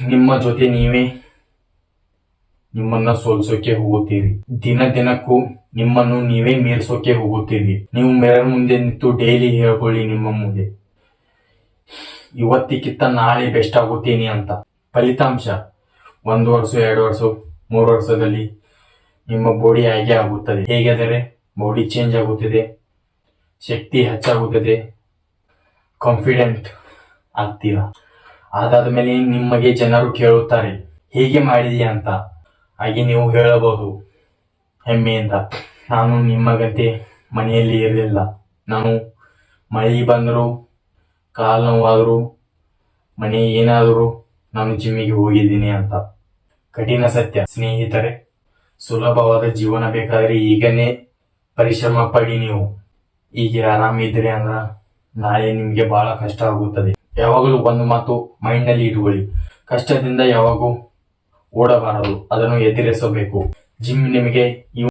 ನಿಮ್ಮ ಜೊತೆ ನೀವೇ ನಿಮ್ಮನ್ನ ಸೋಲ್ಸೋಕೆ ಹೋಗುತ್ತೀರಿ. ದಿನಕ್ಕೂ ನಿಮ್ಮನ್ನು ನೀವೇ ಮೀರ್ಸೋಕೆ ಹೋಗುತ್ತೀರಿ. ನೀವು ಮಿರರ್ ಮುಂದೆ ನಿಂತು ಡೈಲಿ ಹೇಳ್ಕೊಳ್ಳಿ ನಿಮ್ಮ ಮುಂದೆ, ಇವತ್ತಿಕ್ಕಿಂತ ನಾಳೆ ಬೆಸ್ಟ್ ಆಗುತ್ತೀನಿ ಅಂತ. ಫಲಿತಾಂಶ 1 ವರ್ಷ, 2 ವರ್ಷ, 3 ವರ್ಷದಲ್ಲಿ ನಿಮ್ಮ ಬಾಡಿ ಹಾಗೆ ಆಗುತ್ತದೆ. ಹೇಗೆಂದರೆ ಬಾಡಿ ಚೇಂಜ್ ಆಗುತ್ತದೆ, ಶಕ್ತಿ ಹೆಚ್ಚಾಗುತ್ತದೆ, ಕಾನ್ಫಿಡೆಂಟ್ ಆಗ್ತೀರಾ. ಅದಾದ ಮೇಲೆ ನಿಮಗೆ ಜನರು ಕೇಳುತ್ತಾರೆ ಹೇಗೆ ಮಾಡಿದೀಯ ಅಂತ. ಹಾಗೆ ನೀವು ಹೇಳಬಹುದು ಹೆಮ್ಮೆಯಿಂದ, ನಾನು ನಿಮ್ಮಗಂತೆ ಮನೆಯಲ್ಲಿ ಇರಲಿಲ್ಲ. ನಾನು ಮಳೆ ಬಂದರೂ, ಕಾಲು ನೋವಾದರೂ, ಮನೆ ಏನಾದರೂ ನಾನು ಜಿಮ್ಮಿಗೆ ಹೋಗಿದ್ದೀನಿ ಅಂತ. ಕಠಿಣ ಸತ್ಯ ಸ್ನೇಹಿತರೆ. ಸುಲಭವಾದ ಜೀವನ ಬೇಕಾದರೆ ಈಗನೇ ಪರಿಶ್ರಮ ಪಡಿ. ನೀವು ಈಗ ಆರಾಮಿದ್ರೆ ಅಂದ್ರ ನಾಳೆ ನಿಮ್ಗೆ ಬಹಳ ಕಷ್ಟ ಆಗುತ್ತದೆ. ಯಾವಾಗಲೂ ಒಂದು ಮಾತು ಮೈಂಡ್ ನಲ್ಲಿ ಇಟ್ಕೊಳ್ಳಿ, ಕಷ್ಟದಿಂದ ಯಾವಾಗೂ ಓಡಬಾರದು, ಅದನ್ನು ಎದುರಿಸಬೇಕು. ಜಿಮ್ ನಿಮಗೆ